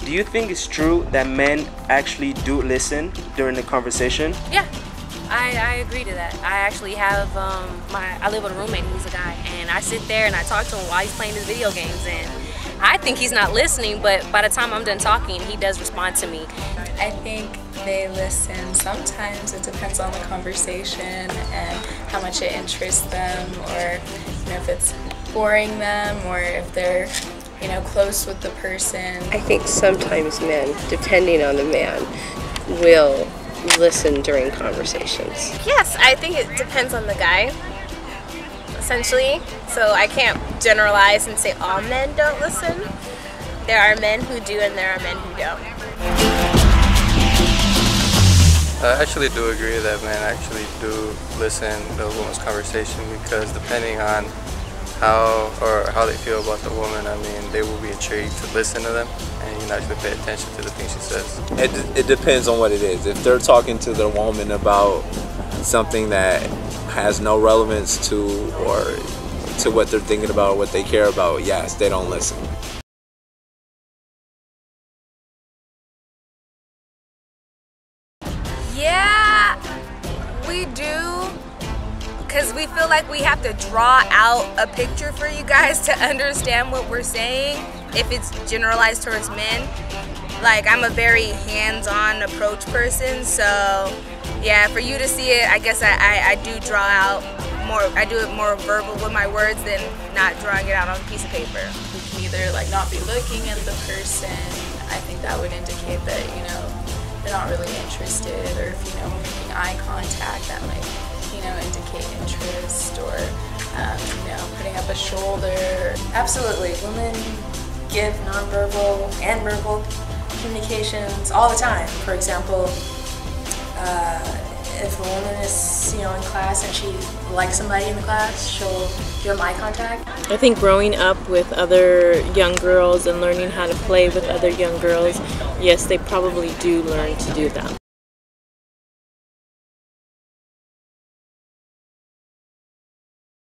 Do you think it's true that men actually do listen during the conversation? Yeah, I agree to that. I actually have, I live with a roommate who's a guy, and I sit there and I talk to him while he's playing his video games, and I think he's not listening, but by the time I'm done talking, he does respond to me. I think they listen. Sometimes it depends on the conversation and how much it interests them, or if it's boring them, or if they're close with the person. I think sometimes men, depending on the man, will listen during conversations. Yes, I think it depends on the guy, essentially. So I can't generalize and say all men don't listen. There are men who do and there are men who don't. I actually do agree that men actually do listen to a woman's conversation, because depending on how they feel about the woman, I mean, they will be intrigued to listen to them and actually pay attention to the things she says. It depends on what it is. If they're talking to the woman about something that has no relevance to what they're thinking about, what they care about, yes, they don't listen. Yeah, we do. Because we feel like we have to draw out a picture for you guys to understand what we're saying if it's generalized towards men. Like, I'm a very hands-on approach person, so yeah, for you to see it, I guess I do draw out more, I do it more verbal with my words than not drawing it out on a piece of paper. We can either not be looking at the person. I think that would indicate that, they're not really interested, or if, we're making eye contact, that might indicate interest, or putting up a shoulder. Absolutely, women give nonverbal and verbal communications all the time. For example, if a woman is in class and she likes somebody in the class, she'll give them eye contact. I think growing up with other young girls and learning how to play with other young girls, yes, they probably do learn to do that.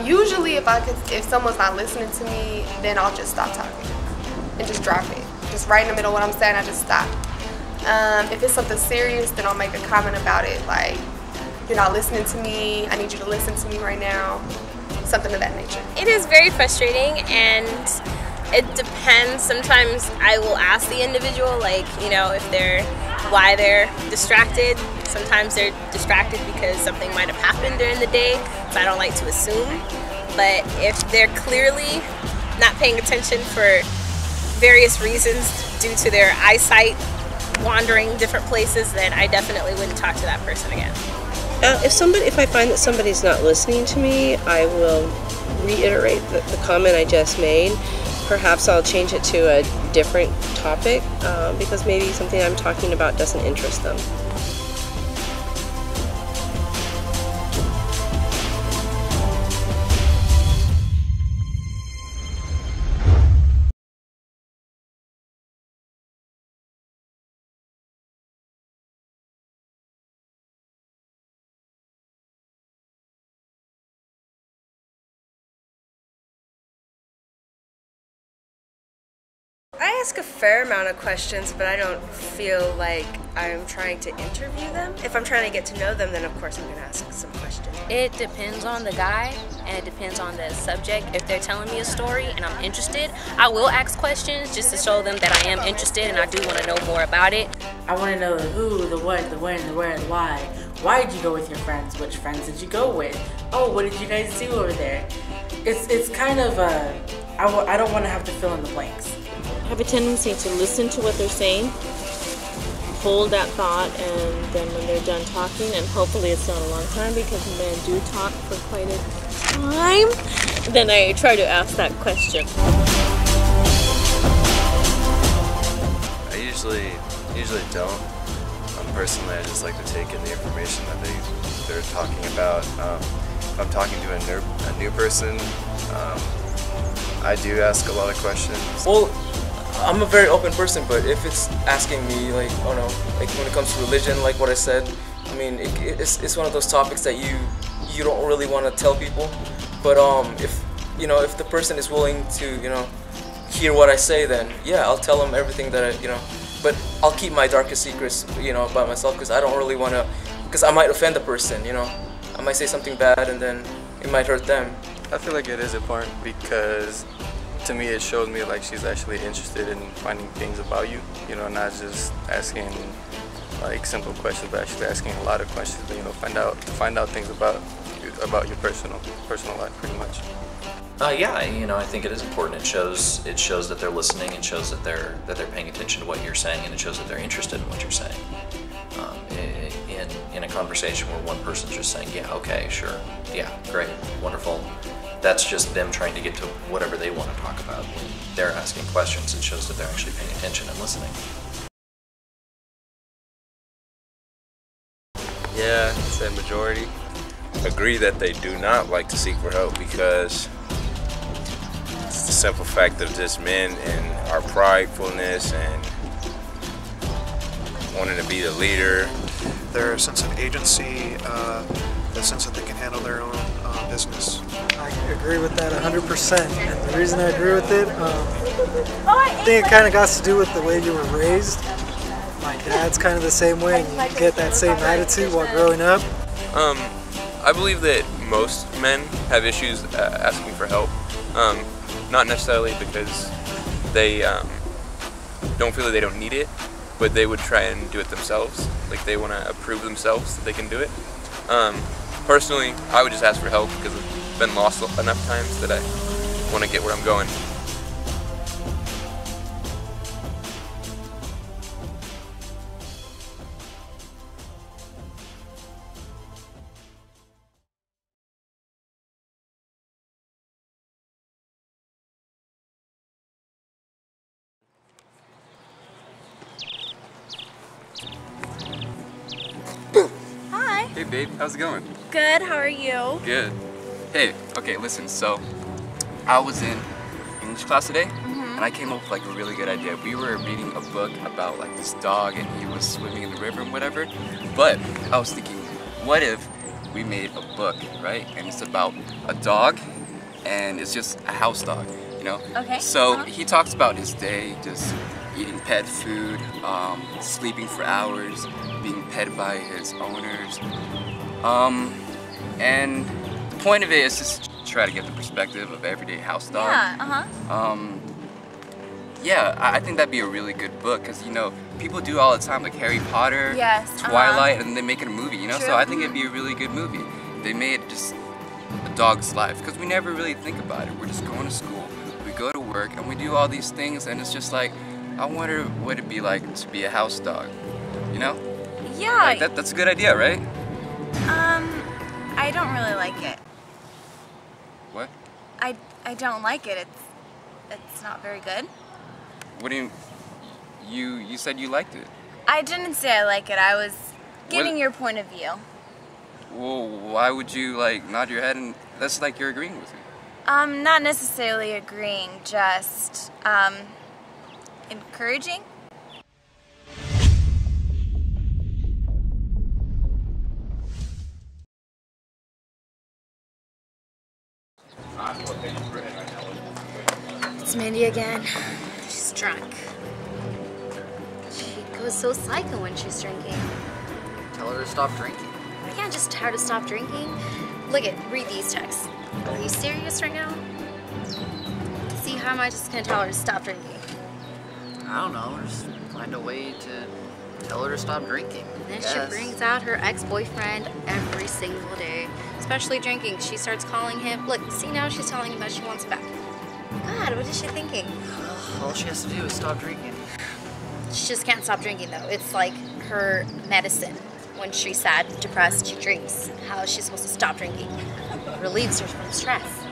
Usually if someone's not listening to me, then I'll just stop talking and just drop it. Just right in the middle of what I'm saying, I just stop. If it's something serious, then I'll make a comment about it, like, you're not listening to me, I need you to listen to me right now, something of that nature. It is very frustrating, and it depends. Sometimes I will ask the individual, like, why they're distracted. Sometimes they're distracted because something might have happened during the day, so I don't like to assume. But if they're clearly not paying attention for various reasons due to their eyesight wandering different places, then I definitely wouldn't talk to that person again. If I find that somebody's not listening to me, I will reiterate the comment I just made. Perhaps I'll change it to a different topic because maybe something I'm talking about doesn't interest them. I ask a fair amount of questions, but I don't feel like I'm trying to interview them. If I'm trying to get to know them, then of course I'm going to ask some questions. It depends on the guy, and it depends on the subject. If they're telling me a story and I'm interested, I will ask questions just to show them that I am interested and I do want to know more about it. I want to know the who, the what, the when, the where, the why. Why did you go with your friends? Which friends did you go with? Oh, what did you guys do over there? it's kind of I don't want to have to fill in the blanks. I have a tendency to listen to what they're saying, hold that thought, and then when they're done talking, and hopefully it's not a long time because men do talk for quite a time, then I try to ask that question. I usually don't. Personally, I just like to take in the information that they're talking about. If I'm talking to a new person, I do ask a lot of questions. Well, I'm a very open person, but if it's asking me, like, oh no, like when it comes to religion, like what I said, I mean, it's one of those topics that you don't really want to tell people. But if the person is willing to, hear what I say, then yeah, I'll tell them everything that I, but I'll keep my darkest secrets, by myself, because I don't really want to, because I might offend the person, I might say something bad and then it might hurt them. I feel like it is important because to me it shows me like she's actually interested in finding things about you, not just asking like simple questions, but actually asking a lot of questions, find out things about your personal life pretty much. Yeah, I think it is important. It shows that they're listening. It shows that they're paying attention to what you're saying, and it shows that they're interested in what you're saying. In a conversation where one person's just saying, yeah, okay, sure, yeah, great, wonderful, that's just them trying to get to whatever they want to talk about. When they're asking questions, it shows that they're actually paying attention and listening. Yeah, I'd say majority agree that they do not like to seek for help because it's the simple fact of just men and our pridefulness and wanting to be the leader. Their sense of agency, the sense that they can handle their own business. I agree with that 100%. And the reason I agree with it, I think it kind of got to do with the way you were raised. My dad's kind of the same way, and you get that same attitude while growing up. I believe that most men have issues asking for help. Not necessarily because they don't feel that they don't need it, but they would try and do it themselves. Like they want to prove themselves that they can do it. Personally, I would just ask for help because I've been lost enough times that I want to get where I'm going. Hi. Hey babe, how's it going? Good, how are you? Good. Hey, okay, listen, so I was in English class today and I came up with like a really good idea. We were reading a book about like this dog and he was swimming in the river and whatever, but I was thinking, what if we made a book, right? And it's about a dog and it's just a house dog, Okay. So he talks about his day, just eating pet food, sleeping for hours, being petted by his owners. And the point of it is just try to get the perspective of everyday house dog. Yeah, Yeah, I think that'd be a really good book because, people do all the time, like Harry Potter, Yes, Twilight, and then they make it a movie, True. So I think it'd be a really good movie. They made just a dog's life because we never really think about it. We're just going to school, we go to work, and we do all these things, and it's just like, I wonder what it'd be like to be a house dog, Yeah. Like that's a good idea, right? I don't really like it. What? I don't like it. It's not very good. What do you said you liked it. I didn't say I like it. I was getting What? your point of view. Well, why would you nod your head and that's like you're agreeing with me? Not necessarily agreeing, just encouraging. It's Mindy again. She's drunk. She goes so psycho when she's drinking. Tell her to stop drinking. I can't just tell her to stop drinking. Read these texts. Are you serious right now? See, how am I just gonna tell her to stop drinking? I don't know, just find a way to tell her to stop drinking. And then she brings out her ex-boyfriend every single day. especially drinking. She starts calling him. Look, see, now she's telling him that she wants it back. God, what is she thinking? All she has to do is stop drinking. She just can't stop drinking, though. It's like her medicine. When she's sad, depressed, she drinks. How is she supposed to stop drinking? It relieves her from stress.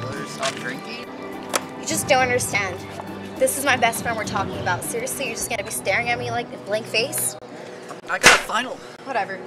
Let her stop drinking? You just don't understand. This is my best friend we're talking about. Seriously, you're just gonna be staring at me like a blank face? I got a final. Whatever.